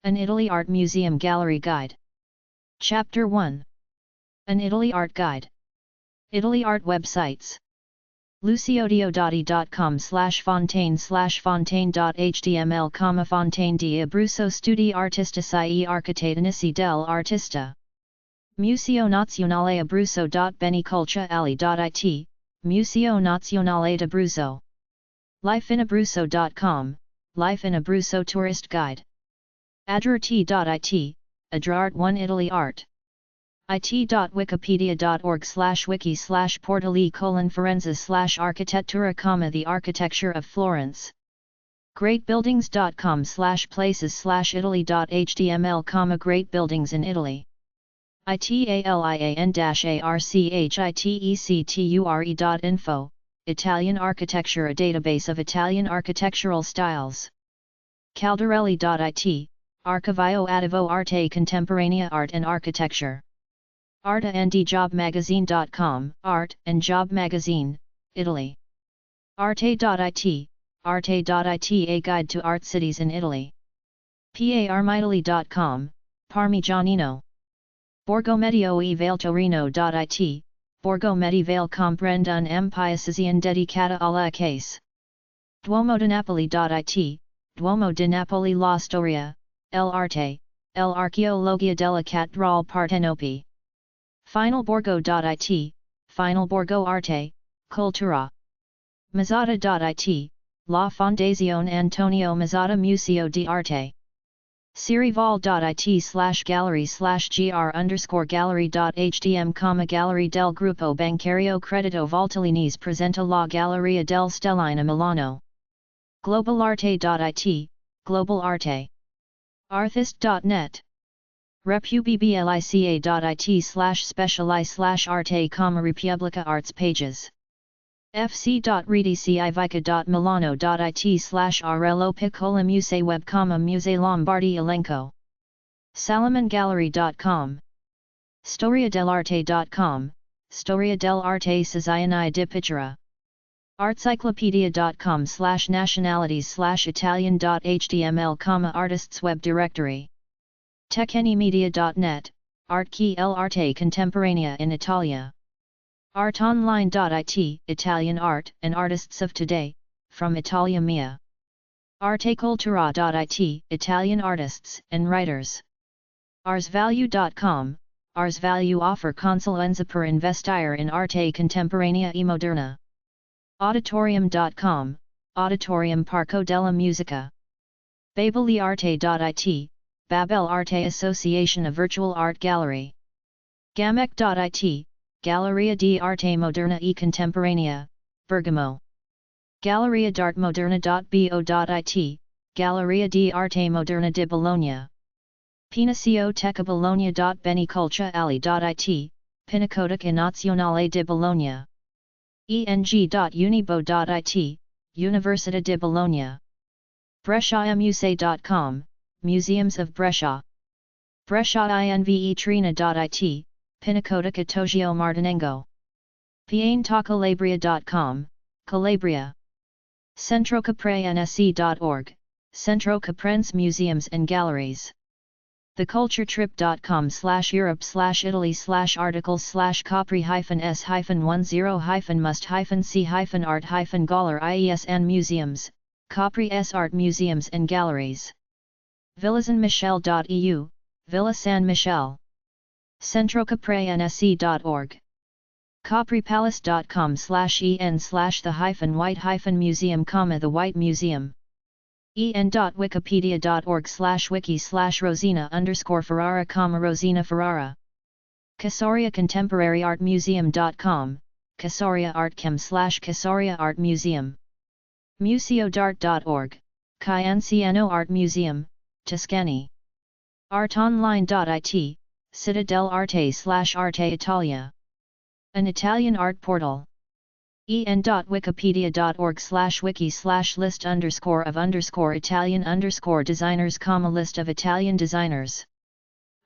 An Italy Art Museum Gallery Guide. Chapter 1. An Italy Art Guide. Italy Art Websites. luciodiodati.com/fontaine/fontaine.html, Fontaine di Abruzzo Studi Artistici e Architettonici dell'Artista. Museo Nazionale Abruzzo. Beniculturali.it, Museo Nazionale d'Abruzzo. Lifeinabruzzo.com, Life in Abruzzo Tourist Guide. Adrart.it, Adrart 1 Italy Art. it.wikipedia.org/wiki/portali:/forenses/architettura, the Architecture of Florence. greatbuildings.com/places/italy.html, Great Buildings in Italy. italian-architecture.info, Italian Architecture, a database of Italian architectural styles. Caldarelli.it, Archivio Attivo Arte Contemporanea, Art and Architecture. artaandjobmagazine.com, Art and Job Magazine, Italy. Arte.it, Arte.it, a guide to art cities in Italy. parmitali.com, Parmigianino. Borgomedio e Valtorino.it, Borgo Medievale comprende un paesino dedicata alla case. Duomo-di-Napoli.it, Duomo di Napoli, la storia, l'arte, l'archeologia della cattedrale Partenope. Finalborgo.it, Finalborgo Arte, Cultura. Mazzata.it, La Fondazione Antonio Mazzotta Museo di Arte. Sirival.it/gallery/gr_gallery.htm, Gallery del Gruppo Bancario Credito Valtellinese presenta la Galleria del Stelline a Milano. Globalarte.it, Global Arte. Arthist.net. Repubblica.it/speciali/arte, Repubblica Arts pages. fc.redicivica.milano.it/Arello Piccola Musei Web, Musei Lombardi Elenco. Salamongallery.com. Storiadell'arte.com, Storia dell'arte Siciliana di Pittura. Artcyclopedia.com/nationalities/Italian.html, Artists Web Directory. Tecnimedia.net, Art chi l'arte contemporanea in Italia. artonline.it, Italian art and artists of today, from Italia Mia. artecultura.it, Italian artists and writers. arsvalue.com, Ars Value offer consulenza per investire in arte contemporanea e moderna. Auditorium.com, Auditorium Parco della Musica. Babeliarte.it, Babel Arte Association, a virtual art gallery. Gamec.it, Galleria di Arte Moderna e Contemporanea, Bergamo. Galleria d'Arte Moderna.bo.it, Galleria di Arte Moderna di Bologna. Pinacoteca Bologna.beniculturali.it, Pinacoteca Nazionale di Bologna. eng.unibo.it, Università di Bologna. BresciaMusei.com, Museums of Brescia. BresciaInvetrina.it, Pinacoteca Toggio Martinengo. Pianetacalabria.com, Calabria. Centrocaprese.org, Centro Caprense Museums and Galleries. theculturetrip.com/Italy/articles/copri-s-10-must-c-art-galler IESN Museums, Capri Art Museums and Galleries. villasanmichel.eu, Villa San Michele. Centrocaprese.org. capripalace.com/en/the-white-museum, the White Museum. en.wikipedia.org/wiki/Rosina_Ferrara, Rosina Ferrara. Casoria Contemporary Art Museum.com, Casoria Artchem/Casoria Art Museum. Museodart.org, Cianciano Art Museum, Tuscany. artonline.it, Citadel Arte/Arte Italia. An Italian art portal. en.wikipedia.org/wiki/list_of_Italian_designers, list of Italian designers.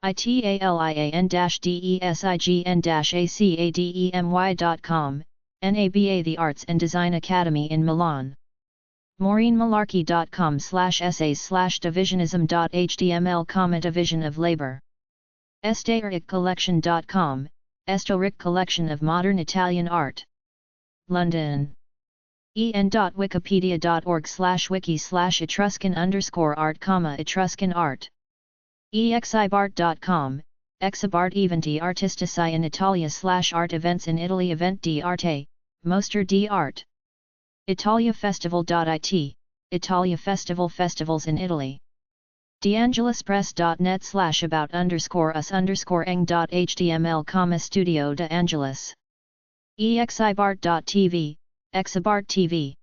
italian-design-academy.com, NABA, the Arts and Design Academy in Milan. maureenmalarkey.com/essays/divisionism.html, division of labor. Estairiccollection.com, Estoric collection of modern Italian art. London. en.wikipedia.org/wiki/Etruscan_art, Etruscan art. exibart.com, Exibart eventi artistici in Italia/art events in Italy, event d'arte, Mostra d'arte. italiafestival.it, Italia Festival, festivals in Italy. deangeluspress.net/about_us_eng.html, Studio de Angelus. exibart.tv, Exibart TV.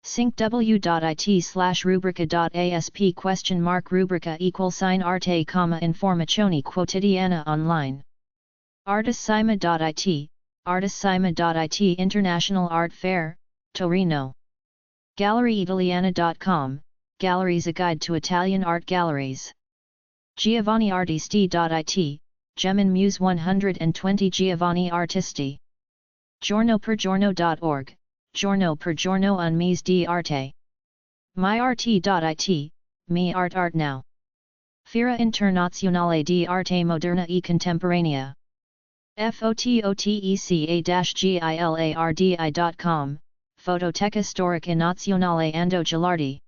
syncw.it/rubrica.asp rubrica =arte, informazioni quotidiana online. artissima.it, artissima.it International Art Fair, Torino. galleryitaliana.com, galleries, a guide to Italian art galleries. giovanniartisti.it, Gemin Muse 120 Giovanni Artisti. giornopergiorno.org, Giorno per giorno un mese di arte. myrt.it, me art now. Fiera Internazionale di Arte Moderna e Contemporanea. fototeca-gilardi.com, Fototeca Storica Nazionale Ando Gilardi.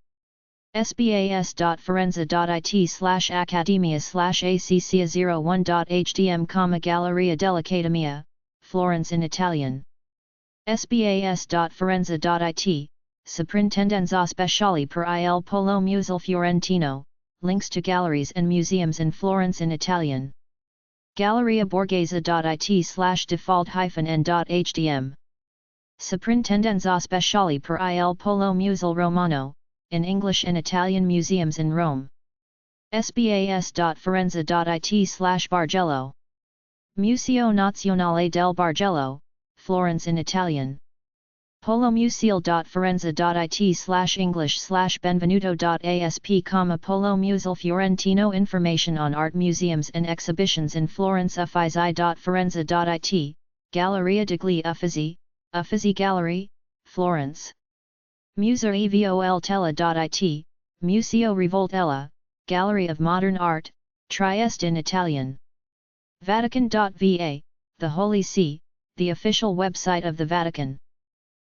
sbas.firenze.it/academia/acca01.htm, Galleria dell'Accademia, Florence in Italian. sbas.firenze.it, Soprintendenza Speciale per il Polo Museo Fiorentino, links to galleries and museums in Florence in Italian. galleriaborghese.it/default-n.htm. Soprintendenza Speciale per il Polo Museo Romano, in English and Italian museums in Rome. sbas.firenze.it/Bargello. Museo Nazionale del Bargello, Florence in Italian. polomuseal.firenze.it/English/benvenuto.asp, Polo Museo Fiorentino. Information on art museums and exhibitions in Florence. uffizi.firenze.it, Galleria degli Uffizi, Uffizi Gallery, Florence. museovoltella.it, Museo Rivoltella, Gallery of Modern Art, Trieste in Italian. Vatican.va, the Holy See, the official website of the Vatican.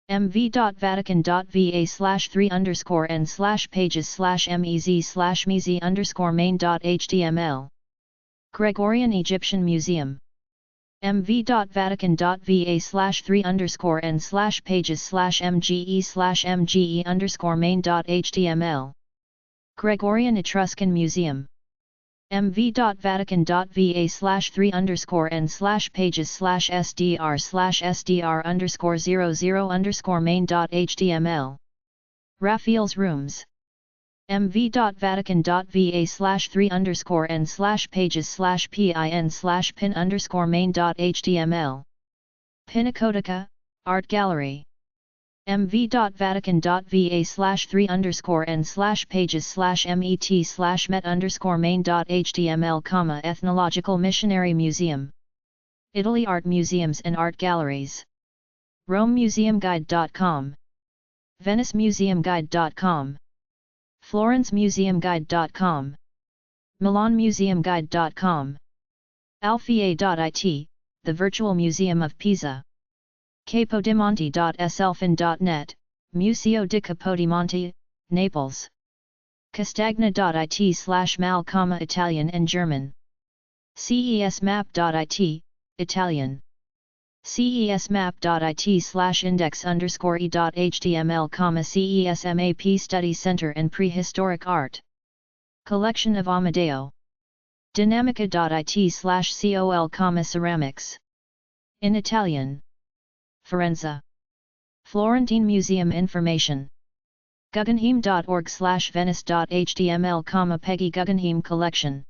mv.vatican.va/3_n/pages/mez/main.html. Gregorian Egyptian Museum. mv.vatican.va/3_n/pages/mge/main.html. Gregorian Etruscan Museum. mv.vatican.va/3_sdr/sdr_00_main.html. Raphael's Rooms. mv.vatican.va/3_pages/pin_main.html. Pinacoteca, Art Gallery. mv.vatican.va/3_pages/met_main.html, Ethnological Missionary Museum. Italy Art Museums and Art Galleries. RomeMuseumGuide.com. VeniceMuseumGuide.com. FlorenceMuseumGuide.com. MilanMuseumGuide.com. Alfier.it, the Virtual Museum of Pisa. Capodimonte.selfin.net, Museo di Capodimonte, Naples. Castagna.it/mal, Italian and German. cesmap.it, Italian. cesmap.it/index_e.html, CESMAP Study Center and Prehistoric Art. Collection of Amadeo. Dinamica.it/col, Ceramics. In Italian. Firenze. Florentine Museum information. Guggenheim.org/venice.html, Peggy Guggenheim Collection.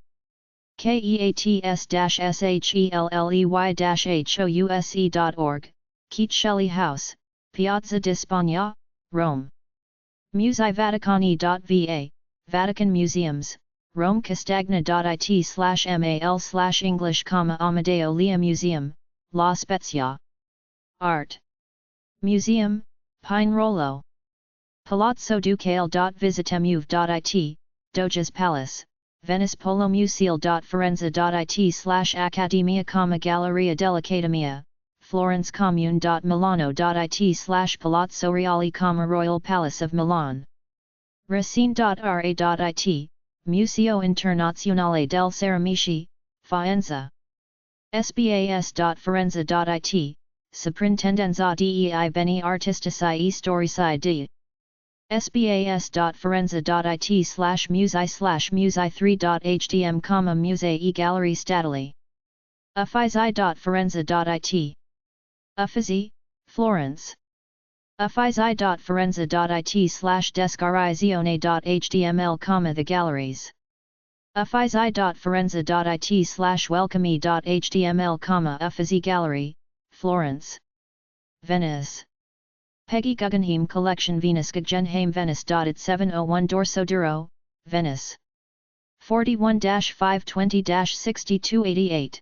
keats-shelleY-house, Keats Shelley House, Piazza di Spagna, Rome. museivaticani.va, Vatican Museums, Rome. Castagna.it/mal/English, Amadeo Lia Museum, La Spezia. Art Museum, Pinerolo. Palazzo Ducale.visitemuve.it, Doge's Palace, Venice Polo Museo.Firenze.it/Accademia, Galleria dell'Accademia, Florence Commune.Milano.it/Palazzo Reale, Royal Palace of Milan. Racine.ra.it, Museo Internazionale del Ceramici, Faenza. sbas.firenze.it, Soprintendenza dei beni artistici e storici d. sbas.firenze.it/musei/musei3.htm, Musei e Gallerie Statali. Uffizi.firenze.it. Uffizi, Florence. Uffizi.firenze.it/descrizione.html, The Galleries. Uffizi.firenze.it/welcome.html, Uffizi Gallery, Florence. Venice. Peggy Guggenheim Collection, Venus Guggenheim, Venice. At 701 Dorso Duro, Venice. 41-520-6288.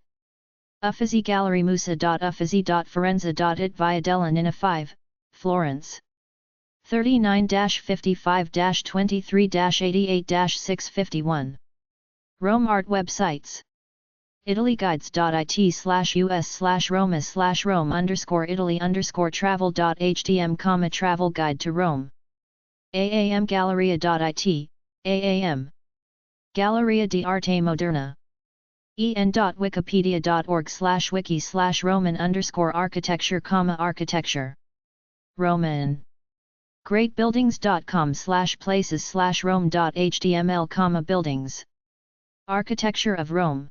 Uffizi Gallery Musa. Uffizi.firenze.it Via della Nina 5, Florence. 39-55-23-88-651. Rome Art Websites. italyguides.it/us/rome_italy_travel.htm, travel guide to Rome. aamgalleria.it, aam. Galleria di Arte Moderna. en.wikipedia.org/wiki/Roman_architecture, architecture. Roman. greatbuildings.com/places/rome.html, buildings. Architecture of Rome.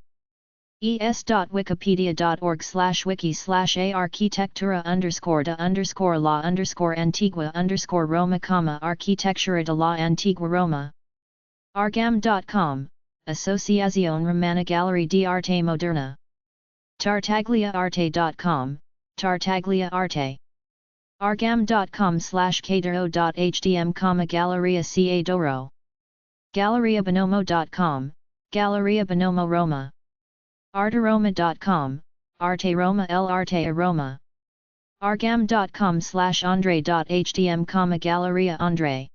es.wikipedia.org/wiki/arquitectura_de_la_Antigua_Roma, Arquitectura de la Antigua Roma. argam.com, Asociazione Romana Gallery di Arte Moderna. tartagliaarte.com, Tartaglia Arte. argam.com/cadero.htm, Galleria Ca Doro. galleriabonomo.com, Galleria Bonomo Roma. arteroma.com, Arte Roma l'Arte a Roma. argam.com/andre.htm, Galleria Andre.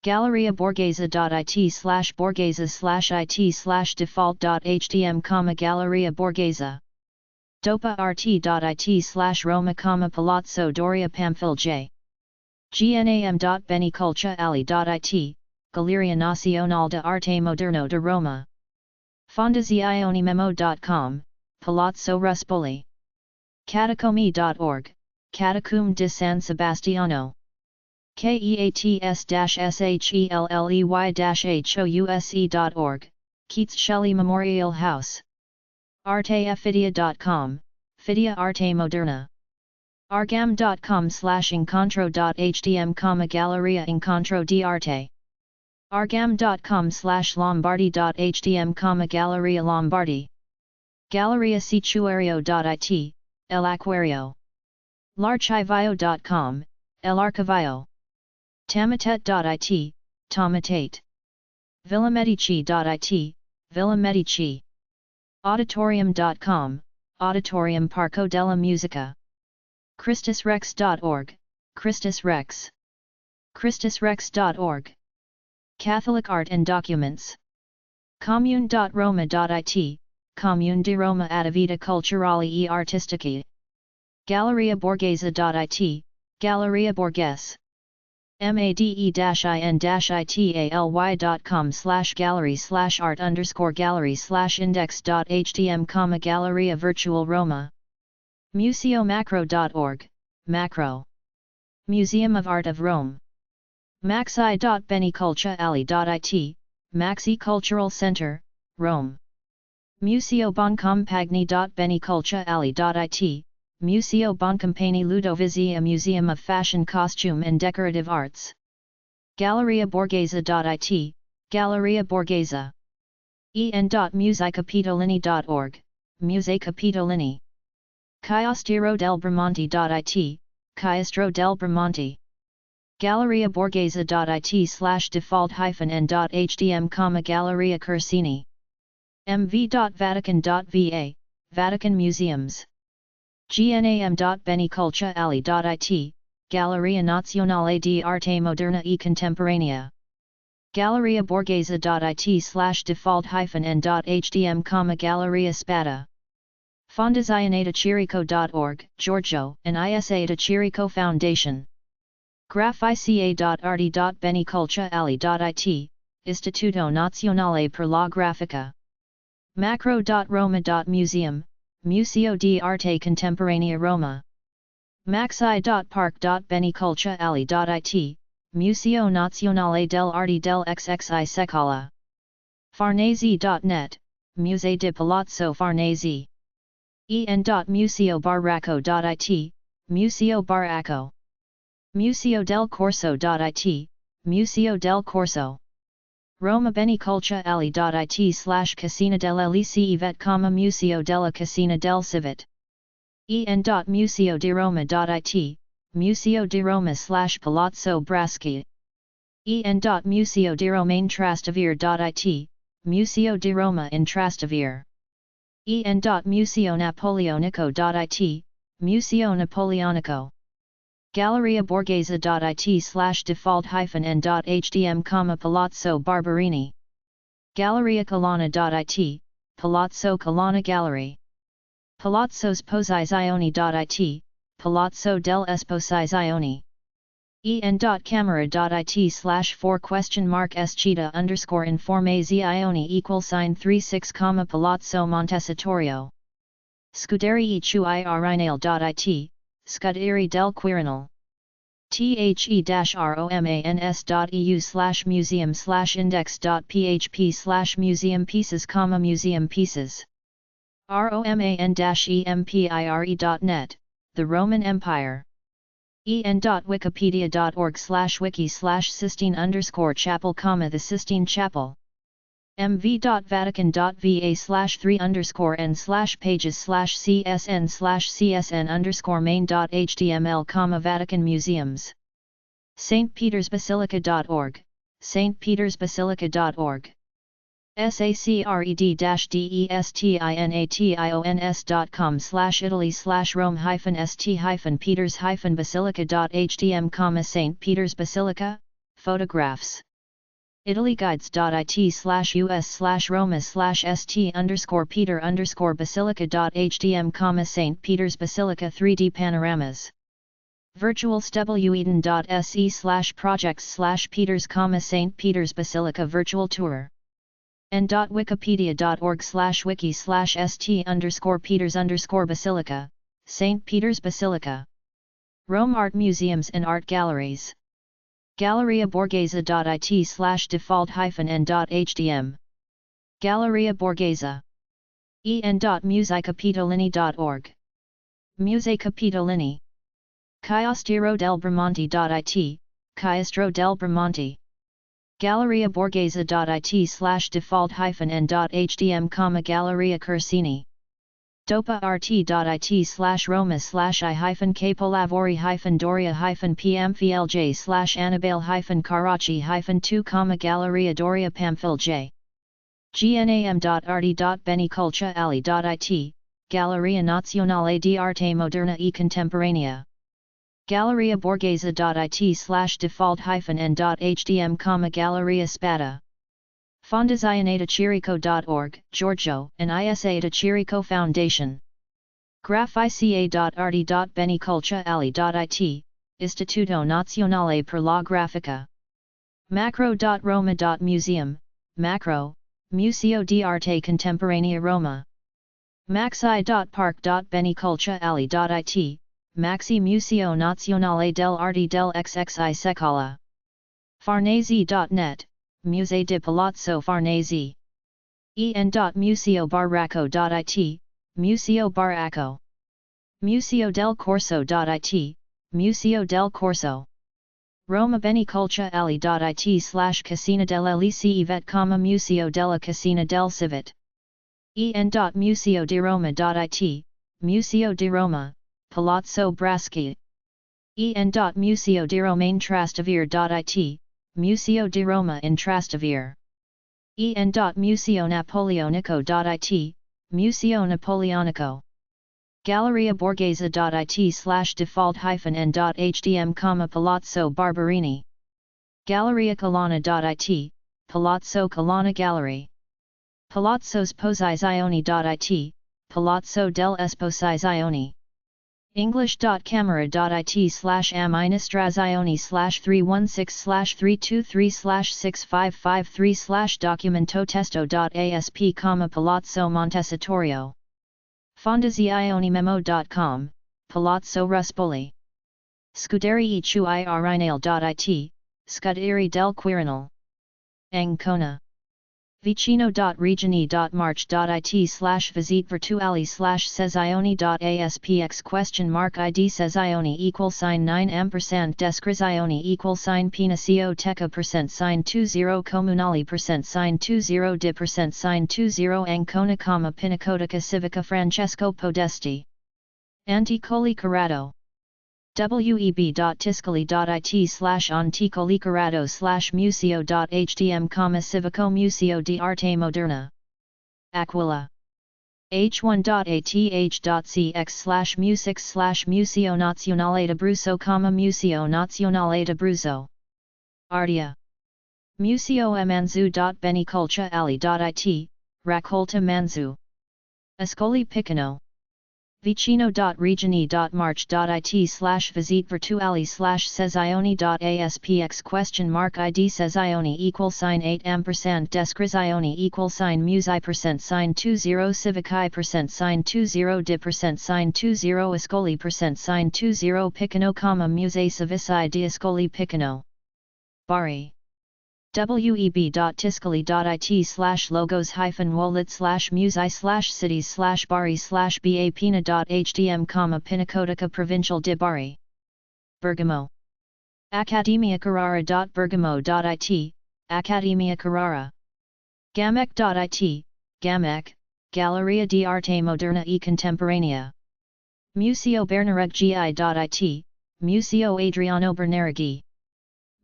Galleria Borghese.it/borghese/it/default.htm, Galleria Borghese. dopa.rt.it/Roma, Palazzo Doria Pamphilj. gnam.benicolciali.it, Galleria Nazionale d'Arte Moderno de Roma. fondazionimemo.com, Palazzo Ruspoli. catacomi.org, Catacombe di San Sebastiano. keats-shelley-house.org, Keats Shelley Memorial House. artefidia.com, Fidia Arte Moderna. argam.com/incontro.htm, Galleria Incontro di Arte. argam.com/lombardi.htm, Galleria Lombardi. Galleria Sicuario.it, El Aquario. larchivio.com, El Archivio. tamatet.it, Tomatate. villamedici.it, Villa Medici. auditorium.com, Auditorium Parco della Musica. christusrex.org, Christus Rex. christusrex.org. Catholic Art and Documents. commune.roma.it, Commune di Roma Attività Culturali e Artistiche. Galleria Borghese.it, Galleria Borghese. made-italy-gallery/art_gallery/index.htm, Galleria Virtual Roma. museomacro.org, Macro. Museum of Art of Rome. maxi.benicolciali.it, Maxi Cultural Center, Rome. Museo Boncompagni.benicolciali.it, Museo Boncompagni Ludovisi, a museum of fashion, costume and decorative arts. Galleria Borghese.it, Galleria Borghese. en.musicapitolini.org, Musei Capitolini. Caistro del Bramante.it, Caistro del Bramante. Galleria Borghese.it/default-n.htm, Galleria Corsini. mv.vatican.va, Vatican Museums. gnam.benicolciali.it, Galleria Nazionale di Arte Moderna e Contemporanea. Galleria Borghese.it/default-n.hdm, Galleria Spada. Fondazione de Chirico.org, Giorgio, and ISA de Chirico Foundation. Grafica.arti.beniculturali.it, Istituto Nazionale per la Grafica. Macro.roma.museum, Museo di Arte Contemporanea Roma. Maxi.park.beniculturali.it, Museo Nazionale dell'Arte dell'XXI Secala. Farnese.net, Musée di Palazzo Farnese. en.museobaracco.it, Museo Baracco. Museo del Corso.it, Museo del Corso. Roma Beniculturali.it/Casina delle Civet, Museo della Casina del Civet. en.museo di Roma.it, Museo di Roma/Palazzo Braschi. en.museo di Roma in Trastevere.it, Museo di Roma in Trastevere. en.museo napoleonico.it, Museo Napoleonico. Galleria Borghese.it/default-n.hdm, Palazzo Barberini. Galleria Colonna.it, Palazzo Colonna Gallery. Palazzo Sposizioni.it, Palazzo dell'Esposizioni. en.camera.it/4?escita_informe zioni =36, Palazzo Montecitorio. Scuderie Irinale.it, Scuderie del Quirinal. the-romance.eu/museum/index.php/museum pieces, museum pieces. roman-empire.net, the Roman Empire. en.wikipedia.org/wiki/Sistine_Chapel, the Sistine Chapel. mv.vatican.va/3_n/pages/csn/csn_main.html, Vatican Museums. stpetersbasilica.org, stpetersbasilica.org. sacred.italy/rome-st-peters-basilica.htm, St. Peter's Basilica, photographs. italyguides.it/us/roma/st_peter_basilica.htm, St. Peter's Basilica 3D panoramas. virtualstubeweden.se/projects/peters, St. Peter's Basilica virtual tour. n.wikipedia.org/wiki/st_peters_basilica, St. Peter's Basilica. Rome Art Museums and Art Galleries. Galleria Borghese.it/default-n.hdm. Galleria Borghese. en.musicapitolini.org. Musei Capitolini. Chiostro del Bramante.it, Chiostro del Bramante. Galleria Borghese.it/default-n.hdm, Galleria Corsini. dopa-rt.it/roma/i-doria-pamfilj/annabelle-carracci-2, Galleria Doria Pamfilj. gnam.rt.beniculturali.it, Galleria Nazionale di Arte Moderna e Contemporanea. Galleria Borghese.it/default-n.hdm, Galleria Spada. Fondazione de Chirico.org, Giorgio, and ISA de Chirico Foundation. Grafica.art.beniculturali.it, Istituto Nazionale per la Grafica. Macro.roma.museum, Macro, Museo di Arte Contemporanea Roma. Maxi.park.beniculturali.it, Maxi Museo Nazionale dell'Arte dell'XXI Secala. Farnese.net, Musée di Palazzo Farnese. en.museobaracco.it, Museo Baracco. Museo del Corso.it, Museo del Corso. Roma Beniculturali.it/Casina delle Civet, Museo della Casina del Civet. en.museo di Roma.it, Museo di Roma, Palazzo Braschi. en.museo di Roma in Trastevere.it, Museo di Roma in Trastevere. en.museo napoleonico.it, Museo Napoleonico. galleriaborghese.it/default-n.htm, Palazzo Barberini. galleriacolana.it, Palazzo Colana Gallery. palazzosposizioni.it, Palazzo del Esposizioni. english.camera.it/amministrazioni/316/323/6553/documentotesto.asp, Palazzo Montecitorio. fondazionimemo.com, Palazzo Ruspoli. Scuderi Irinale.it, Scuderie del Quirinal. Ancona. vicino.regione.march.it/visite virtuali/sezioni.aspx?id sezioni =9 descrizioni =pinasio teca %20 comunali %20 di %20 Ancona, Pinacoteca Civica Francesco Podesti. Anticolicarato. web.tiscali.it/anticolicarato/museo.htm, Civico Museo di Arte Moderna. Aquila. h1.ath.cx/musix/Museo Nazionale d'Abruzzo, Museo Nazionale d'Abruzzo. Ardea. Museo Manzu.benicolcia.ali.it, Raccolta Manzu. Ascoli Piceno. vicino.regione.march.it/visite virtuali/sezioni.aspx?id sezioni =8 descrizioni =musi %20 civici %20 di %20 Ascoli %20 Piceno, Musei Civici di Ascoli Piceno. Bari. web.tiscali.it/logos-wallet/musei/cities/bari/bapina.htm, Pinacoteca Provincial di Bari. Bergamo. academiacarrara.bergamo.it, Accademia Carrara. gamec.it, Gamec, Galleria di Arte Moderna e Contemporanea. Museo Bernareggi.it, Museo Adriano Bernareggi.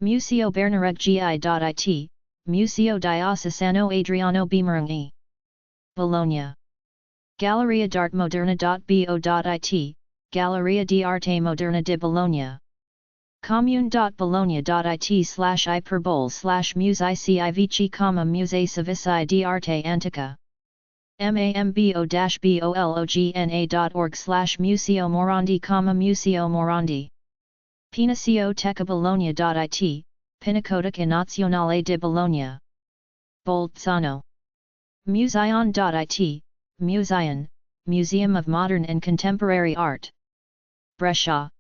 Museo Bernareggi.it, Museo Diocesano Adriano Bernareggi. Bologna. Galleria d'Arte Moderna.bo.it, Galleria di Arte Moderna di Bologna. commune.bologna.it/iperbol/musei civici, Musei Civici di Arte Antica. mambo-bologna.org/Museo Morandi, Museo Morandi. Pinasio Bologna.it, Pinacoteca Nazionale di Bologna. Bolzano. Museion.it, Museion, Museum of Modern and Contemporary Art. Brescia.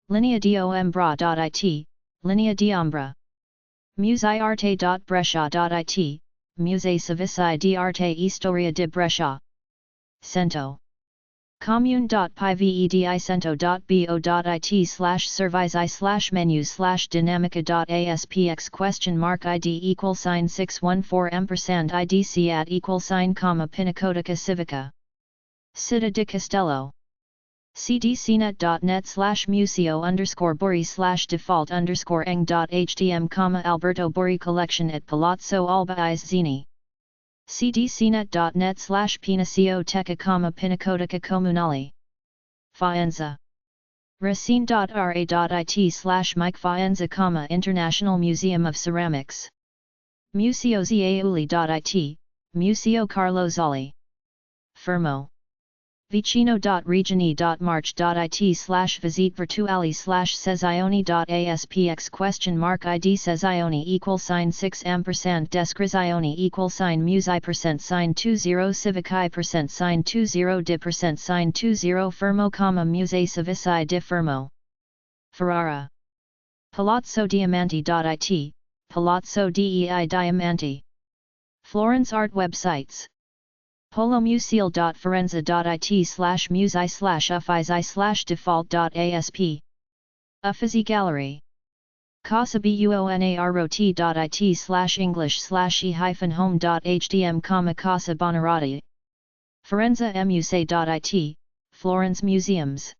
Linea di Ombra.it, Linea di Ombra. museiarte.brescia.it, Musei Civici di Arte e Storia di Brescia. Cento. commune.pvedi/cento.bo.it/servizi/menus/dinamica.aspx?id =614 Pinacoteca Civica. Città di Castello. cdcnet.net/museo_bori/default_eng.htm, Alberto Bori Collection at Palazzo Alba Izzini. cdcnet.net/Pinasio-teca, Pinacoteca Comunale. Faenza. racine.ra.it/Mike Faenza, International Museum of Ceramics. Museo Zauli.it, Museo Carlo Zolli. Fermo. vicino.regione.march.it/visite virtuali/sezioni.aspx?id sezioni =6 descrizioni =musi %20 civici %20 di %20 Fermo, Musei Civici di Fermo. Ferrara. Palazzo Diamanti.it, Palazzo dei Diamanti. Florence Art Websites. polomusil.firenze.it/musei/uffizi/default.asp. Uffizi Gallery. Casa Buonare.it/english/e-home.htm, Casa Buonarroti. Firenze-musei.it, Florence Museums.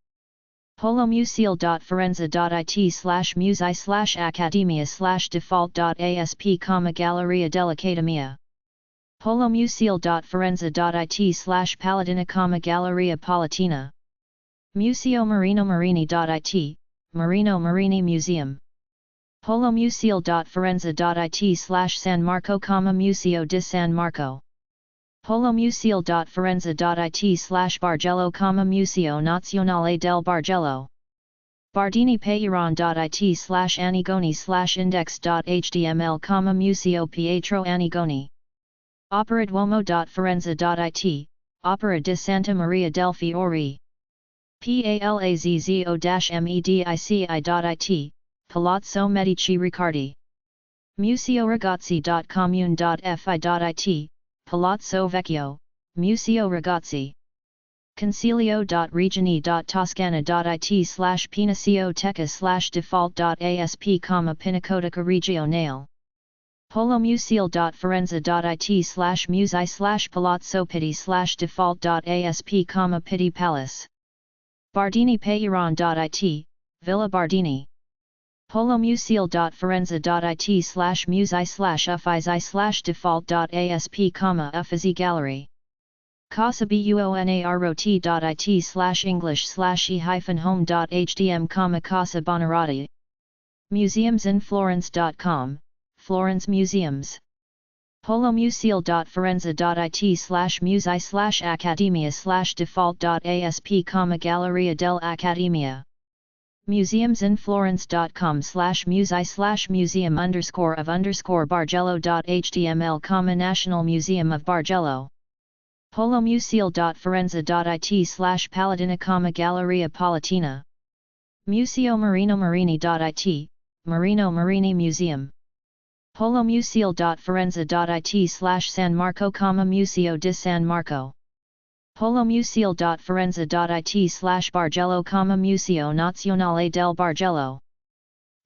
polomusil.firenze.it/musei/academia/default.asp, Galleria dell'Accademia. polomusil.firenze.it/Paladina, Galleria Palatina. Museo Marino Marini.it, Marino Marini Museum. Polomuseal.forenza.it/San Marco, Museo di San Marco. Polomuseal.forenza.it/Bargello, Museo Nazionale del Bargello. Bardini-Peyron.it/Anigoni/index.html, Museo Pietro Anigoni. Opera Duomo.forenza.it, Opera di Santa Maria del Fiore. Palazzo-medici.it, Palazzo Medici Riccardi. Museoragazzi.comune.fi.it, Palazzo Vecchio, Museo Ragazzi. Consiglio.regioni.toscana.it/Pinacioteca/default.asp, Pinacoteca Regionale. Polomuseal.forenza.it/musei/Palazzo Pitti/default.asp, Pitti Palace. Bardini-Peyron.it, Villa Bardini. Polomuseal.forenza.it/musei/uffizi/default.asp, Uffizi Gallery. Casa Buonarroti.it/english/e-home.hdm, Casa Buonarroti. Museumsinflorence.com, Florence Museums. Polomuseal.forenza.it/musei/academia/default.asp, Galleria dell'Accademia. Museums-in-Florence.com/musei/museum_of_Bargello.html, National Museum of Bargello. Polomuseal.forenza.it/Palatina, Galleria Palatina. Museo Marino Marini.it, Marino Marini Museum. Polomuseal.forenza.it/San Marco, Museo di San Marco. Polomuseal.forenza.it/Bargello, Museo Nazionale del Bargello.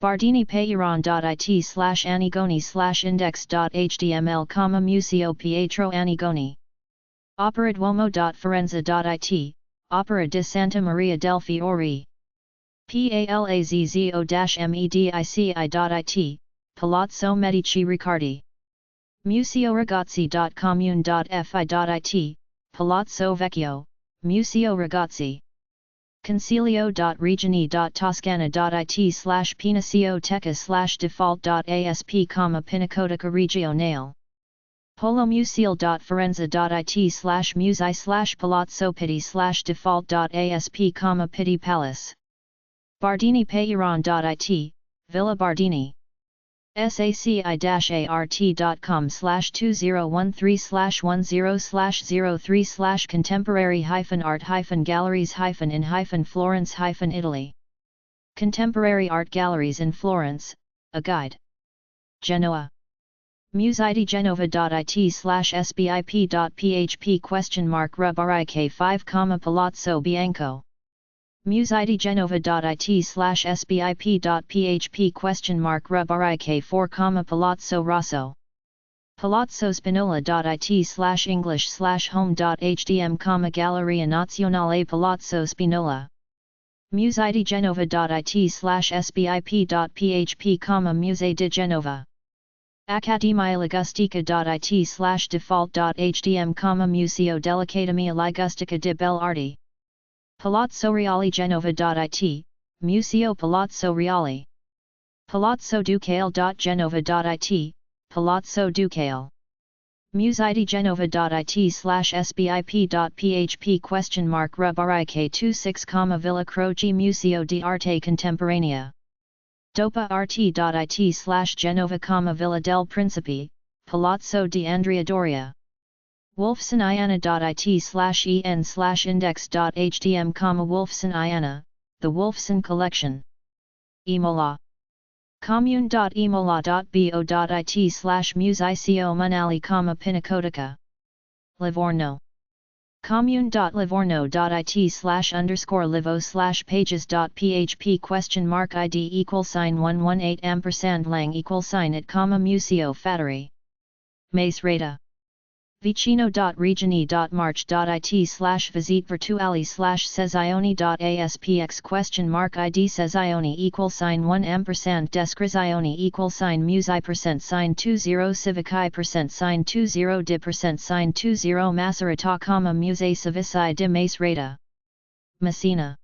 Bardini-Peyron.it/Anigoni/index.html, Museo Pietro Anigoni. Opera Duomo.forenza.it, Opera di Santa Maria del Fiore. Palazzo-medici.it, Palazzo Medici Riccardi. Museoragazzi.comune.fi.it, Palazzo Vecchio, Museo Ragazzi. Consiglio.regioni.toscana.it/Pinacioteca/default.asp, Pinacoteca Regionale. Polomuseal.forenza.it/musei/Palazzo Pitti/default.asp, Pitti Palace. Bardini-Peyron.it, Villa Bardini. saci.art.com/2013/10/03/contemporary-art-galleries-in-Florence-Italy. Contemporary Art Galleries in Florence, a guide. Genoa. museidigenova.it/sbip.php?rubrik 5, Palazzo Bianco. museidigenova.it/sbip.php?rubrik 4, Palazzo Rosso. palazzospinola.it/english/home.hdm, Galleria Nazionale Palazzo Spinola. museidigenova.it/sbip.php, Musée di Genova. accademialigustica.it/default.hdm, Museo dell'Accademia Ligustica di Belle Arti. Palazzo Reale Genova.it, Museo Palazzo Reale. Palazzo Ducale.genova.it, Palazzo Ducale. museidigenova.it/sbip.php?rubrik 26, Villa Croce Museo di Arte Contemporanea. dopa.rt.it/Genova, Villa del Principe, Palazzo di Andrea Doria. wolfsoniana.it/en/index.htm, Wolfsoniana, the Wolfson Collection. Imola. commune.imola.bo.it/museo Munali, Pinacoteca. Livorno. commune.livorno.it/livo/pages.php?id =118 $lang Museo Fattori. Macerata. vicino.regioni.march.it/visite virtuali/sezioni.aspx ?id sezioni =1 descrizioni =musei% 20 civici %20 di %20 Macerata, Musei Civici di Macerata. Messina.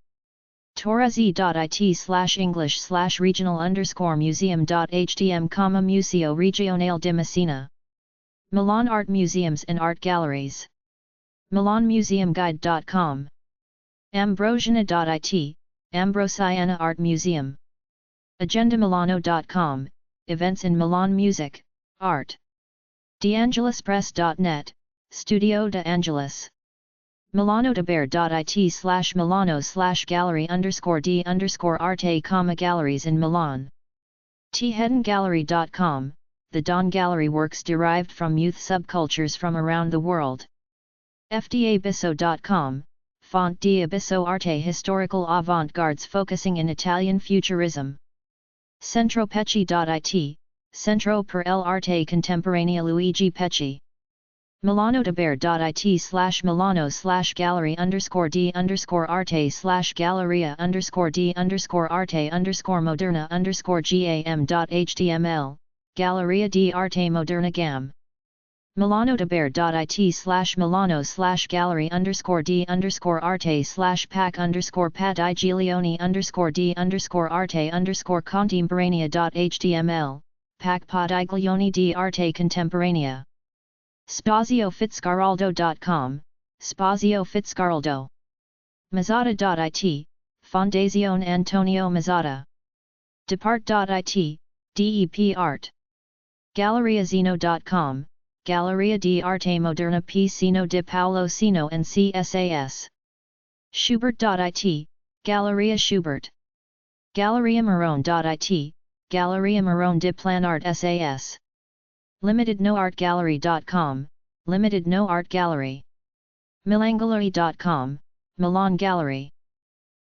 toraz.it/English/regional_museum.htm, Museo Regionale di Messina. Milan Art Museums and Art Galleries. milanmuseumguide.com. Ambrosiana.it, Ambrosiana Art Museum. agendamilano.com, events in Milan, music, art. deangelispress.net, Studio de Angelis. milanodeber.it/milano/gallery_d_arte, galleries in Milan. thehedengallery.com, the Don Gallery works derived from youth subcultures from around the world. fdabisso.com, Font di Abisso Arte, historical avant-gardes focusing in Italian futurism. centropecci.it, Centro per l'arte contemporanea Luigi Pecci. milanodeber.it/milano/gallery_d_arte/galleria_arte_moderna_gam.html, Galleria di Arte Moderna GAM. milano.deber.it/milano/gallery_d_pac_d_arte/contemporanea.html, pac podiglione di arte contemporanea. spaziofitzcarraldo.com, Spazio Fitzcarraldo. Mazzata.it, Fondazione Antonio Mazzata. Depart.it, DEP Art. GalleriaZeno.com, Galleria di Arte Moderna P. Sino di Paolo Sino and CSAS. Schubert.it, Galleria Schubert. GalleriaMarone.it, Galleria Marone di Plan Art SAS. LimitedNoArtGallery.com, Limited No Art Gallery. Milangallery.com, Milan Gallery.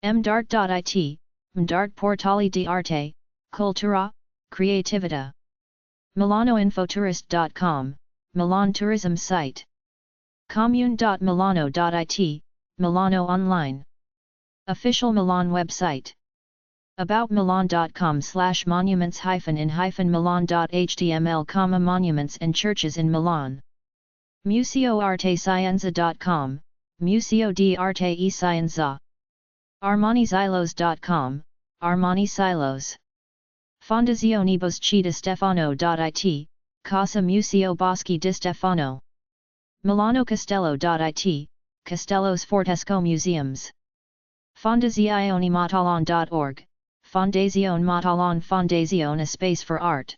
mdart.it, Mdart Portali di Arte, Cultura, Creatività. MilanoInfotourist.com, Milan Tourism Site. Commune.milano.it, Milano Online. Official Milan website. aboutmilan.com/monuments-in-milan.html, monuments and churches in Milan. museoartescienza.com, Museo di Arte e Scienza. armanisilos.com, Armani Silos. Fondazione Boschi di Stefano.it, Casa Museo Boschi di Stefano. milanocastello.it, Castellos Fortesco Museums. Fondazionematalan.org, Fondazione Matalan, Fondazione, a space for art.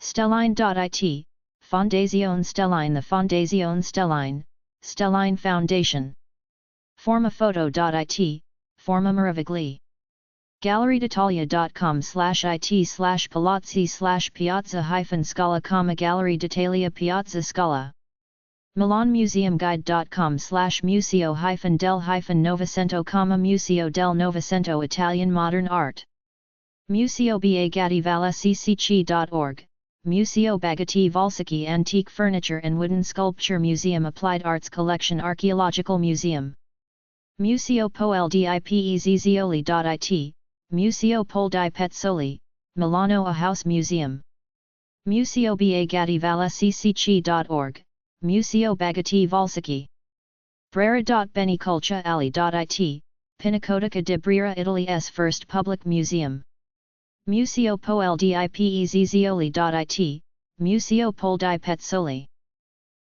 Stelline.it, Fondazione Stelline, the Fondazione Stelline, Stelline Foundation. Formafoto.it, Forma Meravigli. gallery.italia.com/palazzi/piazza-scala, Gallery d'Italia Piazza Scala. milanmuseumguide.com/museo-del-novecento, Museo del Novecento, Italian modern art. Museo Bagatti-Vallecicci.org, Museo Bagatti-Valsicci Antique Furniture and Wooden Sculpture Museum, Applied Arts Collection, Archaeological Museum. Museo Poldipezzioli.it, Museo Poldi Pezzoli, Milano, a house museum. Museo Bagatti-Vallecicci.org, Museo Bagatti-Valsicci. Brera.beniculciali.it, Pinacoteca di Brera, Italy's first public museum. Museo Poldipezzioli.it, Museo Poldi Pezzoli.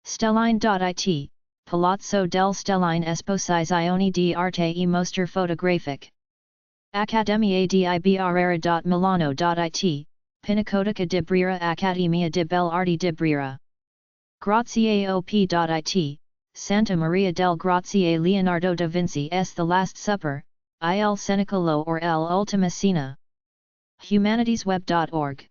Stelline.it, Palazzo del Stelline, Esposizione di Arte e Mostre Fotografic. Accademia di Brera.milano.it, Pinacoteca di Brera, Accademia di Belle Arti di Brera. Grazieop.it, Santa Maria del Grazie, Leonardo da Vinci's The Last Supper, Il Cenacolo or l'Ultima Cena. Humanitiesweb.org.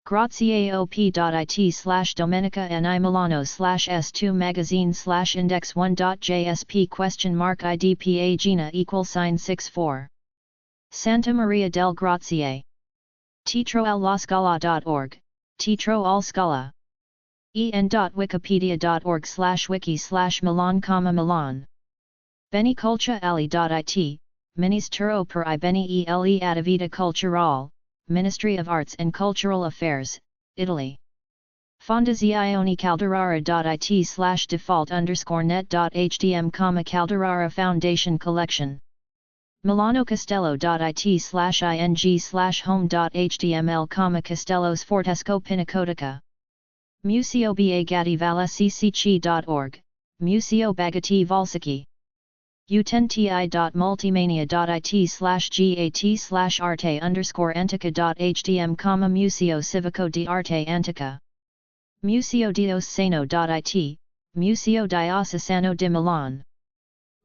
Grazieop.it/Domenica Milano/S2 magazine/index1.jsp?idpagina =64. Santa Maria del Grazie. teatroallascala.org, Teatro al Scala. en.wikipedia.org/wiki/Milan, Beniculciali.it, Ministero per I Beni e le Attività Culturali, Ministry of Arts and Cultural Affairs, Italy. Fondazione Calderara.it/default_net.htm, Calderara Foundation Collection. milanocastello.it/ing/home.html, Castellos Fortesco Pinacoteca. Museo ba Gatti Vallecc.org, Museo Bagati Valsicchi. utenti.multimania.it/gat/arte_antica.htm, Museo Civico d'Arte Antica. Museo Diocesano.it, Museo Diocesano di Milan.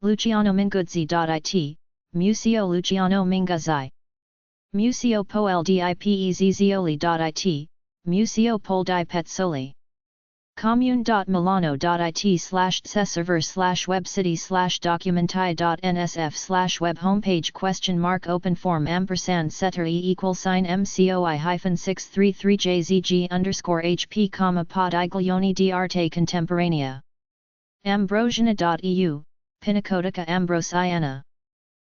Luciano Minguzzi.it, Museo Luciano Minguzzi. Museo Poel di Piezzioli.it, Museo Pol di Pezzoli. commune.milano.it/server/webcity/documenti.nsf/web homepage ?open form &setter =$633jzg_hp, pod Iglioni d'arte contemporanea. Ambrosiana.eu, Pinacoteca Ambrosiana.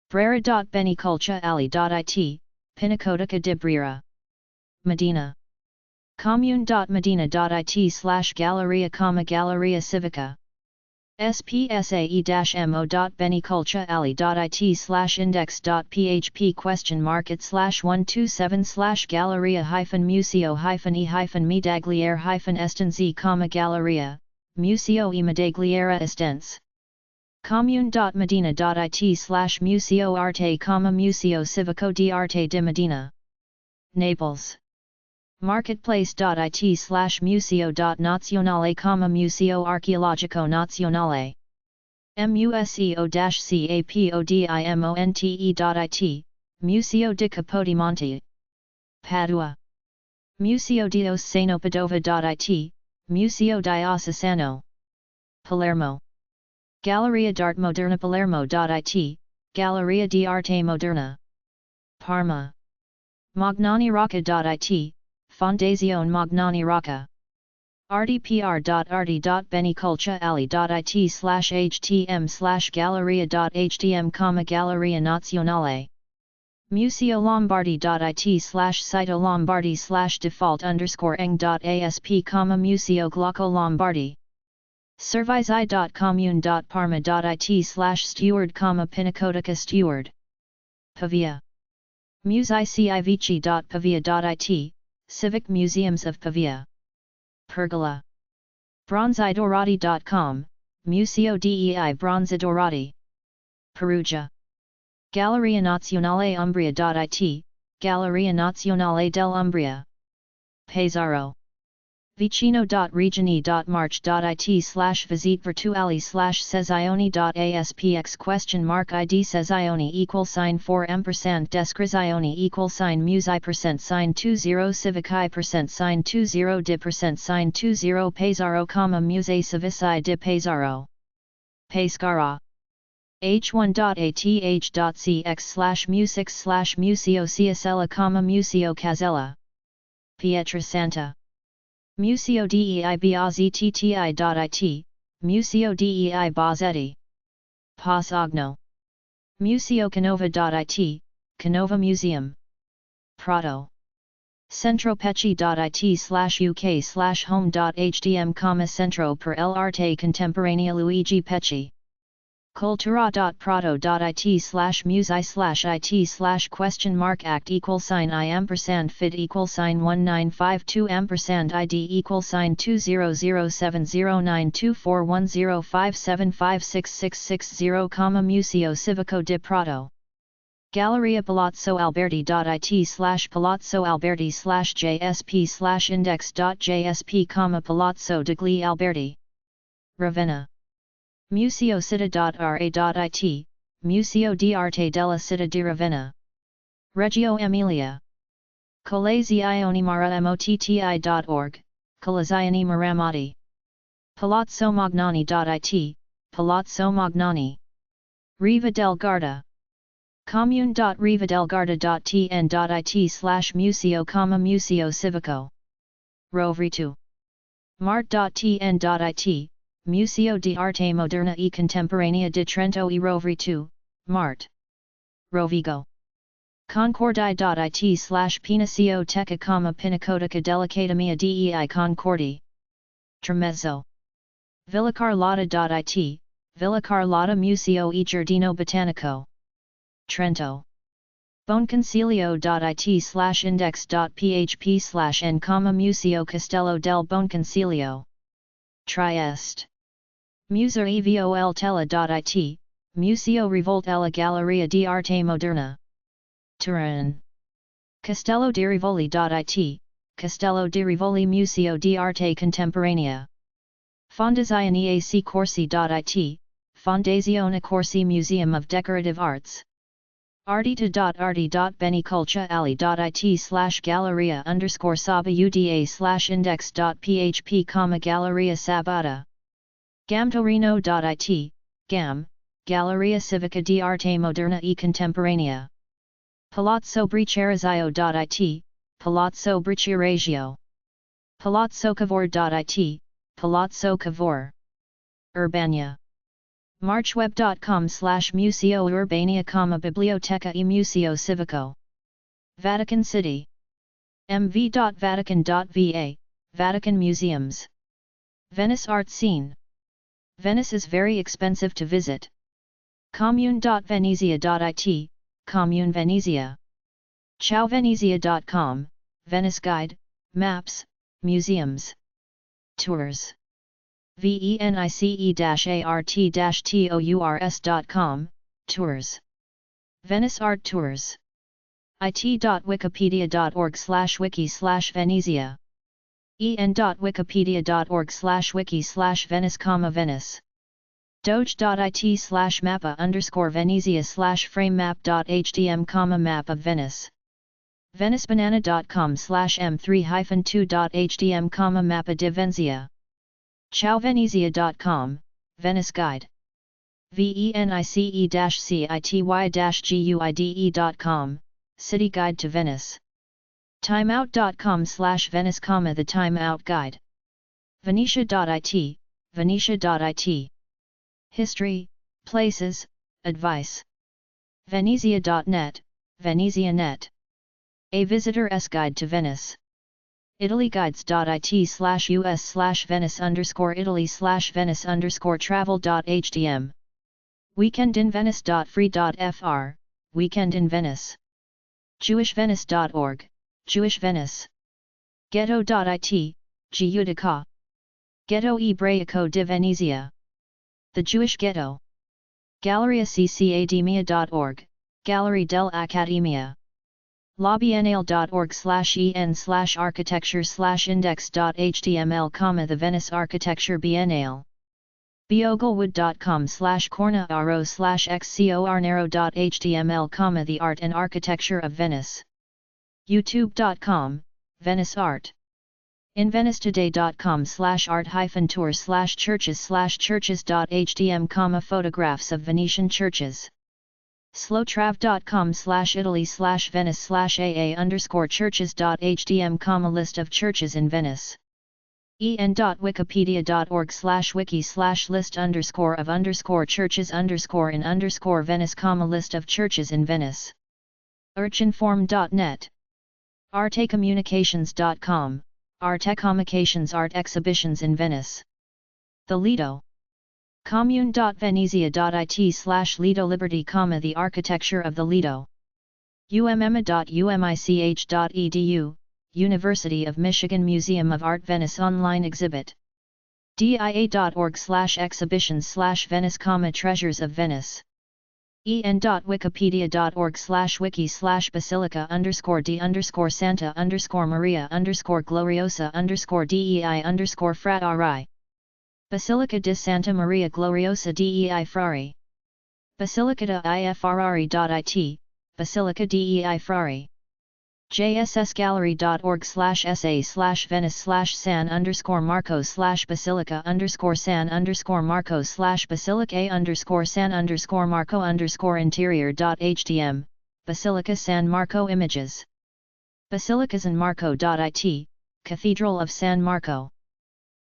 Brera.beniculcia.ali.it, Pinacoteca di Brera. Medina. commune.medina.it/galleria, Galleria Civica. spsa-it/mo.beniculcia.ali.it/index.php?market/127/galleria-me-dagliere-estenzi, Museo e Medagliera Estense. commune.medina.it/museo arte, Museo Civico di Arte di Medina. Naples. marketplace.it/museo.nazionale, Museo Archeologico Nazionale. museo-capodimonte.it, Museo di Capodimonte. Padua. Museo Diocesano Padova.it, Museo Diocesano. Palermo. Galleria d'Arte Moderna Palermo.it, Galleria di Arte Moderna. Parma. Magnani Rocca.it, Fondazione Magnani Rocca. rdpr.rt.beniculcia.ali.it/htm/galleria.htm, Galleria Nazionale. Museo Lombardi.it/sito Lombardi/default_eng.asp, Museo Glauco Lombardi. servizi.commune.parma.it/steward, Pinacoteca Steward. Pavia. musei.civici.pavia.it, Civic Museums of Pavia. Pergola. bronzidorati.com, Museo dei Bronzidorati. Perugia. Galleria Nazionale Umbria.it, Galleria Nazionale dell'Umbria. Pesaro. vicino.regioni.march.it/visite virtuali/sezioni.aspx ?id sezioni =4 descrizioni =musei %20 civici %20 di %20 Pesaro, Musei Civici di Pesaro. Pescara. h1.ath.cx/mu6/museo Ciasella, Museo Casella. Pietrasanta. Museo dei Bozzetti.it, Museo dei Bozzetti. Posagno. Museo Canova.it, Canova Museum. Prato. centropecci.it/uk/home.htm, Centro per l'arte contemporanea Luigi Pecci. cultura.prato.it/musei/it/?act =I&fit=1952 $200709241057566660, Museo Civico di Prato. Galleria Palazzo Alberti.it/Palazzo Alberti/JSP/index.jsp, Palazzo degli Alberti. Ravenna. Museo Città.ra.it, Museo di Arte della Città di Ravenna. Reggio Emilia. Colazioni Motti.org, Colazioni Maramati. Palazzo Magnani.it, Palazzo Magnani. Riva del Garda. commune.rivadelgarda.tn.it/museo, Museo Civico. Rovereto. mart.tn.it, Museo di Arte Moderna e Contemporanea di Trento e Rovereto, Mart. Rovigo. Concordi.it/Pinacoteca, Pinacoteca dell'Accademia dei Concordi. Tremezzo. Villacarlotta.it, Villacarlotta Museo e Giardino Botanico. Trento. Boneconcilio.it/index.php/n, Museo Castello del Boneconcilio. Trieste. Museo Evol.it, Museo Rivoltella Galleria di Arte Moderna. Turin. Castello di Rivoli.it, Castello di Rivoli Museo di Arte Contemporanea. Fondazione AC Corsi.it, Fondazione Corsi Museum of Decorative Arts. artita.arti.benicultura.ali.it/galleria_saba/uda/index.php, Galleria Sabata. Gamtorino.it, GAM, Galleria Civica di Arte Moderna e Contemporanea. Palazzo Bricherazio.it, Palazzo Bricherazio. Palazzocavor.it, Palazzo Cavour. Urbania. Marchweb.com/Museo Urbania, Biblioteca e Museo Civico. Vatican City. mv.vatican.va, Vatican Museums. Venice Art Scene. Venice is very expensive to visit. Commune.venezia.it, Commune Venezia. Ciaovenezia.com, Venice Guide, Maps, Museums. Tours. venice-art-tours.com, Tours. Venice Art Tours. it.wikipedia.org/wiki/Venezia. en.wikipedia.org/wiki/Venice, doge.it/mappa_Venezia/framemap.hdm, map of Venice. venicebanana.com/m3-2.hdm, mappa di Venezia. Ciaovenezia.com, Venice Guide. venice-city-guide.com, City Guide to Venice. timeout.com/Venice, the Time Out Guide. Venetia.it, Venetia.it. History, places, advice. Venezia.net, Venezia.net. A Visitor's Guide to Venice. italyguides.it/us/Venice_Italy/Venice_travel.hdm. weekendinvenice.free.fr, Weekend in Venice. jewishvenice.org, Jewish Venice. Ghetto.it, Giudica. Ghetto Ebraico di Venezia. The Jewish Ghetto. GalleriaCCademia.org, Gallery dell'Accademia. labiennale.org/en/architecture/index.html, the Venice Architecture Biennale. beoglewood.com/cornaro/xcornaro.html, the Art and Architecture of Venice. youtube.com, Venice Art. invenist-today.com/art-tours/churches/churches.htm, photographs of Venetian churches. slowtrav.com/italy/venice/aa_churches.htm, list of churches in Venice. en.wikipedia.org/wiki/list_of_churches_in_Venice, list of churches in Venice. urchinform.net. artecommunications.com, Artecommunications art exhibitions in Venice. The Lido. commune.venezia.it/Lido Liberty, the architecture of the Lido. umm.umich.edu, University of Michigan Museum of Art Venice online exhibit. dia.org/exhibitions/Venice, Treasures of Venice. en.wikipedia.org/wiki/Basilica_D_Santa_Maria_Gloriosa_DEI_Frari. Basilica di Santa Maria Gloriosa dei Frari. Basilicata-ifrari.it, Basilica dei Frari. jssa_Gallery.org/sa_Venice/San_Marco/Basilica_San_Marco_Marco_interior.htm, Basilica San Marco images. Basilicassanmarco.it, Cathedral of San Marco.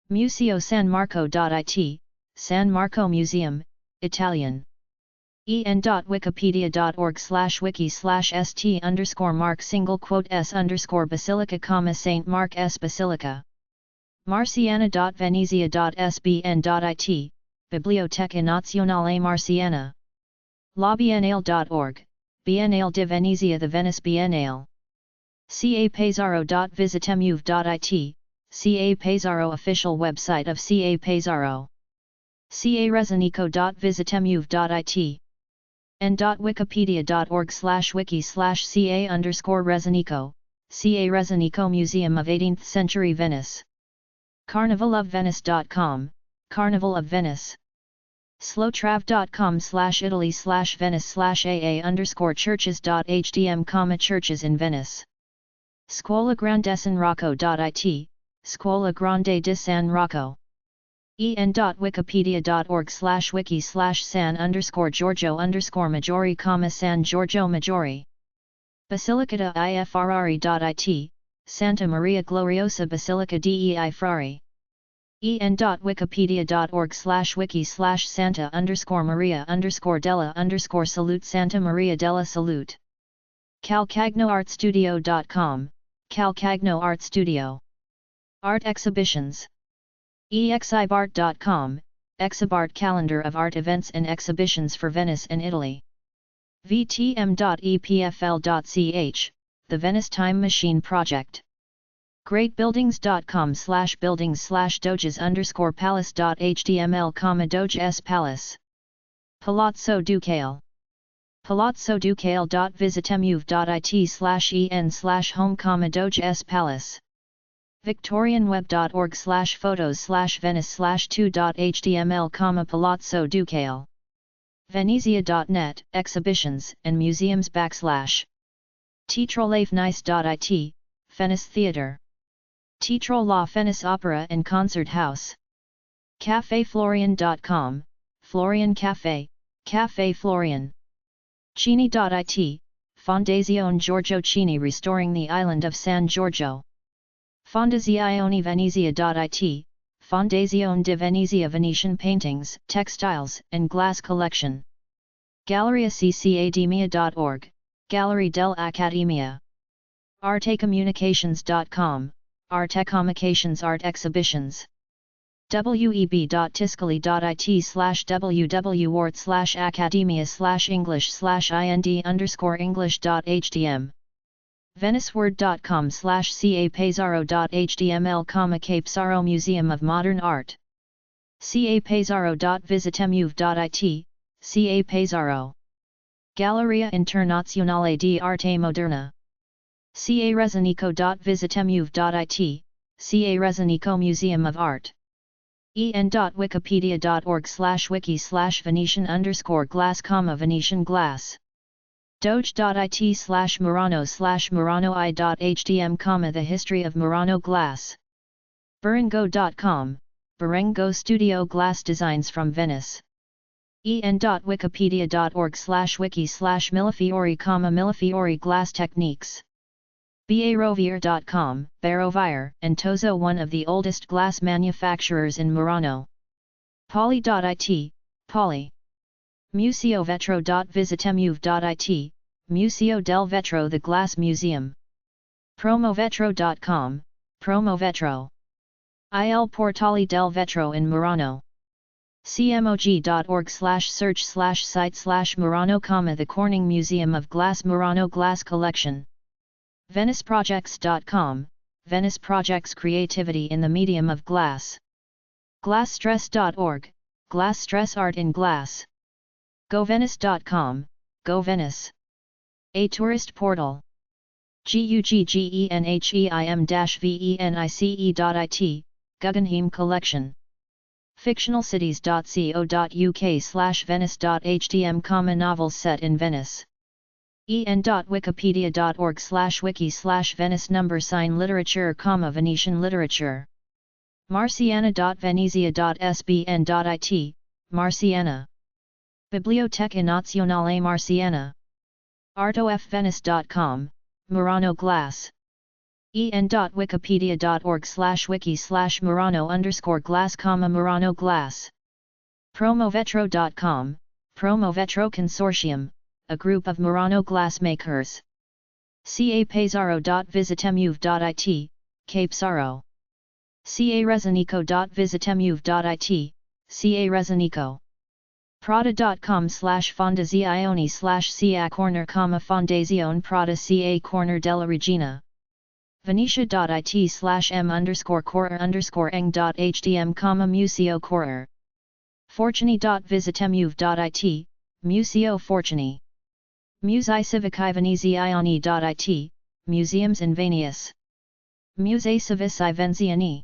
Museo San Marco.it, San Marco Museum, Italian. en.wikipedia.org/wiki/st_mark_s_basilica, Saint Mark S Basilica. marciana.venezia.sbn.it, Biblioteca Nazionale Marciana. labiennale.org, Biennale di Venezia, the Venice Biennale. Ca Pesaro.visitemuv.it, Ca Pesaro official website of Ca Pesaro. Ca Resanico.visitemuv.it. n.wikipedia.org/wiki/ca_Resanico, Ca Resanico Museum of 18th Century Venice. Carnivalofvenice.com, Carnival of Venice. slowtrav.com/Italy/Venice/AA_churches.hdm, churches in Venice. Scuola Grande San Rocco.it, Scuola Grande di San Rocco. en.wikipedia.org/wiki/San_Giorgio_Maggiore, San Giorgio Maggiore. Basilicata.ifrari.it, Santa Maria Gloriosa Basilica dei Frari. en.wikipedia.org/wiki/Santa_Maria_della_Salute, Santa Maria della Salute. calcagnoartstudio.com, Calcagno Art Studio. Art exhibitions. exibart.com, Exibart calendar of art events and exhibitions for Venice and Italy. vtm.epfl.ch, the Venice Time Machine Project. greatbuildings.com/buildings/doges_palace.html, Doge S Palace. Palazzo Ducale. palazzoducale.visitemuv.it/en/home, Doge S Palace. victorianweb.org/photos/venice/2.html, Palazzo Ducale. Venezia.net, exhibitions and museums / teatrolafenice.it, Venice Theatre. Teatro La Venice Opera and Concert House. cafeflorian.com, Florian Cafe, Cafe Florian. Cini.it, Fondazione Giorgio Cini restoring the island of San Giorgio. Fondazione Venezia.it, Fondazione di Venezia Venetian paintings, textiles, and glass collection. Galleria ccademia.org, Gallery dell'Accademia. artecommunications.com, Artecommunications art exhibitions. web.art/academia/english/ind_english.htm. veniceword.com/capesaro.html, Capesaro Museum of Modern Art. capesaro.visitemuv.it, Ca Pesaro. Galleria Internazionale di Arte Moderna. Ca Resanico.visitemuv.it, Ca Resanico Museum of Art. en.wikipedia.org/wiki/Venetian_glass, Venetian glass. doge.it/Murano/MuranoI.htm, the history of Murano glass. Berengo.com, Berengo Studio glass designs from Venice. en.wikipedia.org/wiki/Millefiori, Millefiori glass techniques. Barovire.com, Barovire and Tozo, one of the oldest glass manufacturers in Murano. Poly.it, Poly. Museovetro.visitemuv.it, Museo del Vetro, the Glass Museum. Promovetro.com, Promovetro. Il Portale del Vetro in Murano. cmog.org/search/site/Murano, the Corning Museum of Glass Murano glass collection. VeniceProjects.com, Venice Projects creativity in the medium of glass. Glassstress.org, Glass stress art in glass. GoVenice.com, Go Venice. A tourist portal. guggenheim-venice.it, Guggenheim collection. fictionalcities.co.uk/venice.htm, novels set in Venice. en.wikipedia.org/wiki/Venice #literature, Venetian literature. marciana.venezia.sbn.it, Marciana. Biblioteca Nazionale Marciana. artofvenice.com, Murano glass. en.wikipedia.org/wiki/Murano_glass, Murano glass. Promovetro.com, Promovetro Consortium, a group of Murano glass makers. capesaro.visitemuv.it, Capesaro. caresanico.visitemuv.it, Ca Resanico. Prada.com/Fondazione/ca corner, Fondazione Prada ca corner della Regina. Venetia.it/m_correr_eng.hdm, Museo Correr. Fortuny.visitemuve.it, Museo Fortuny. Musei Civici Veneziani.it, Museums in Venice. Musei Civici Venziani.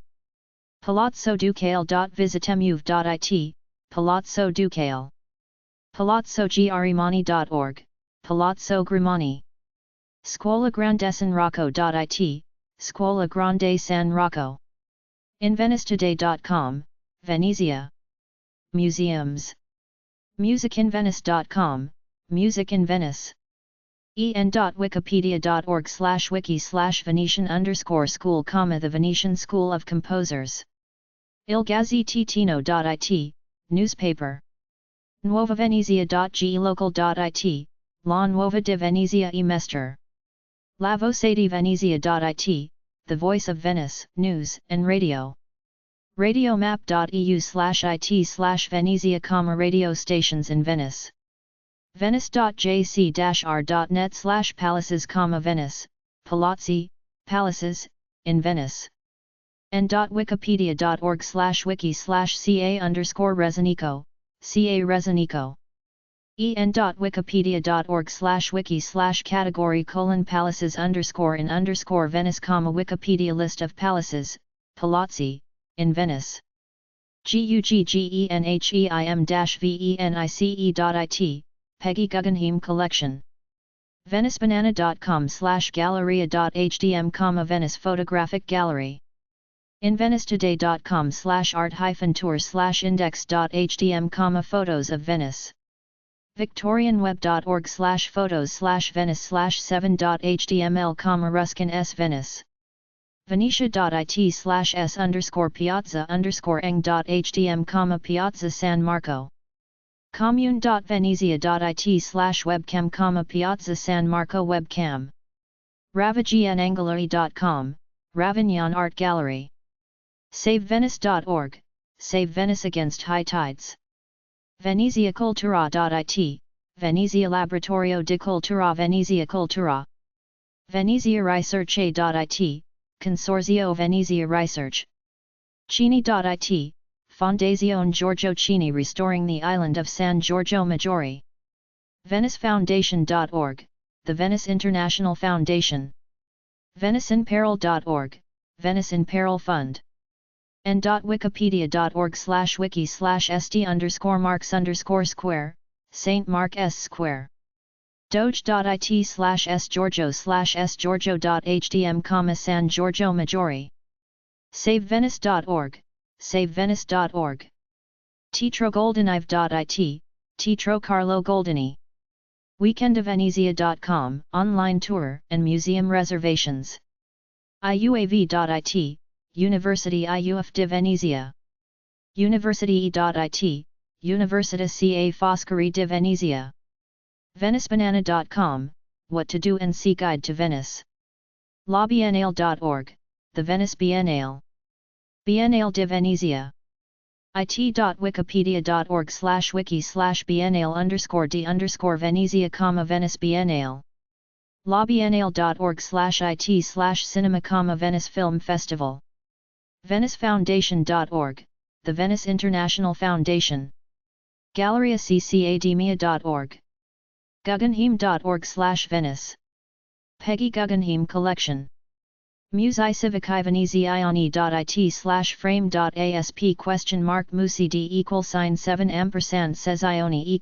Palazzo Ducale.visitemuve.it, Palazzo Ducale. Palazzo Grimani.org, Palazzo Grimani. Scuola Grande San Rocco.it, Scuola Grande San Rocco. InVeniceToday.com, Venezia. Museums. MusicInVenice.com, Music in Venice. en.wikipedia.org/wiki/Venetian_school, the Venetian School of Composers. Il Gazzettino.it, newspaper. Nuovavenezia.gelocal.it, La Nuova di Venezia e Mestre. La Voce di Venezia.it, the Voice of Venice, news and radio. Radiomap.eu/it/Venezia, radio stations in Venice. Venice.jc-r.net/palaces, Venice, palazzi, palaces, in Venice. en.wikipedia.org/wiki/ca_Resanico, ca Resanico. en.wikipedia.org/wiki/category:palaces_in_Venice, Wikipedia list of palaces, palazzi, in Venice. guggenheim-venice.it, Peggy Guggenheim Collection. VeniceBanana.com/galleria.hdm, Venice Photographic Gallery. InVeniceToday.com/art-tour/index.hdm, photos of Venice. victorianweb.org/photos/venice/7.html, Ruskin S. Venice. Venetia.it/s_piazza_eng.hdm, Piazza San Marco. commune.venezia.it/webcam, Piazza San Marco webcam. Ravagianangolari.com, Ravignan Art Gallery. SaveVenice.org, Save Venice against high tides. VeneziaCultura.it, Venezia Laboratorio di Cultura, Venezia Cultura. Venezia Ricerche.it, Consorzio Venezia Research. Cini.it, Fondazione Giorgio Cini restoring the island of San Giorgio Maggiore. VeniceFoundation.org, the Venice International Foundation. VeniceInPeril.org, Venice in Peril Fund. n.wikipedia.org/wiki/st_marks_square, St. Mark S Square. doge.it/sgiorgio/sgiorgio.hdm, San Giorgio Maggiore. SaveVenice.org, SaveVenice.org. teatrogoldenive.it, Teatro Carlo Goldini. weekendofvenezia.com, online tour and museum reservations. iuav.it, University IUF di Venezia. University.it, Università ca Foscari di Venezia. VeniceBanana.com, What to Do and See Guide to Venice. LaBiennale.org, the Venice Biennale. Biennale di Venezia. it.wikipedia.org/wiki/biennale_d_Venezia, Venice Biennale. labiennale.org/it/cinema, Venice Film Festival. VeniceFoundation.org, the Venice International Foundation. GalleriaCCAdemia.org. Guggenheim.org/Venice. Peggy Guggenheim Collection. Musei Civici Veneziani.it/frame.asp musidi =7 Sezioni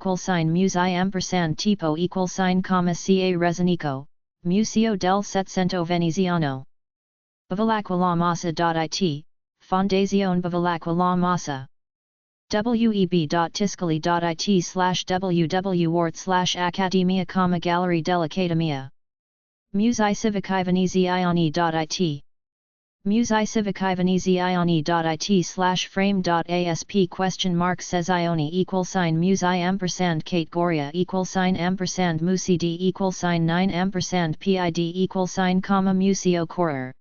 =musei tipo ca Resanico, Museo del Settecento Veneziano. Bevilacqualamassa.it, Fondazione Bevilacqua Massa. web.tiscali.it/www.wart/accademia, Gallery dell'Accademia. Musei Civici Veneziani.it. Musei Civici Veneziani.it/frame.asp Sezioni =musei categoria =& musidi =9 &pid Museo Correr.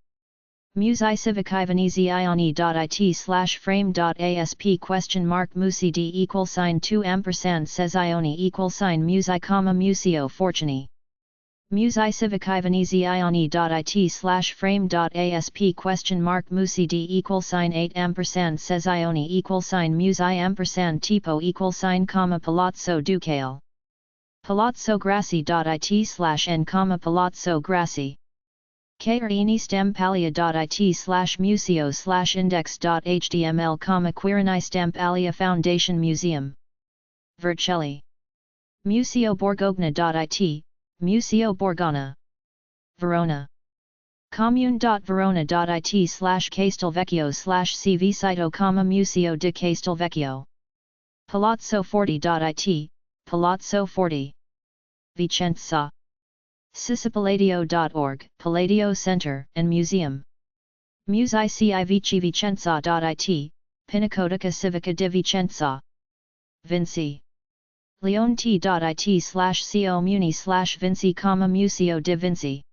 Musei civicae venezi ioni.it/frame.asp musi d =2 ampersand says ioni musei museo fortuny. Musei civicae venezi ioni.it/frame.asp musi d =8 ampersand says ioni musei ampersand tipo palazzo ducale. Palazzo Grassi.it/n Palazzo Grassi. Querini stampalia.it/museo/index.html, Querini Stampalia Foundation Museum. Vercelli. Museo Borgogna.it, Museo Borgana. Verona. Commune.verona.it/Castelvecchio/cv sito, Museo di Castelvecchio. Palazzo Forti.it, Palazzo Forti. Vicenza. Sicipalladio.org, Palladio Center and Museum. Musei Civici Vicenza.it, Pinacoteca Civica di Vicenza. Vinci. Leonti.it/co muni/vinci, Museo di Vinci.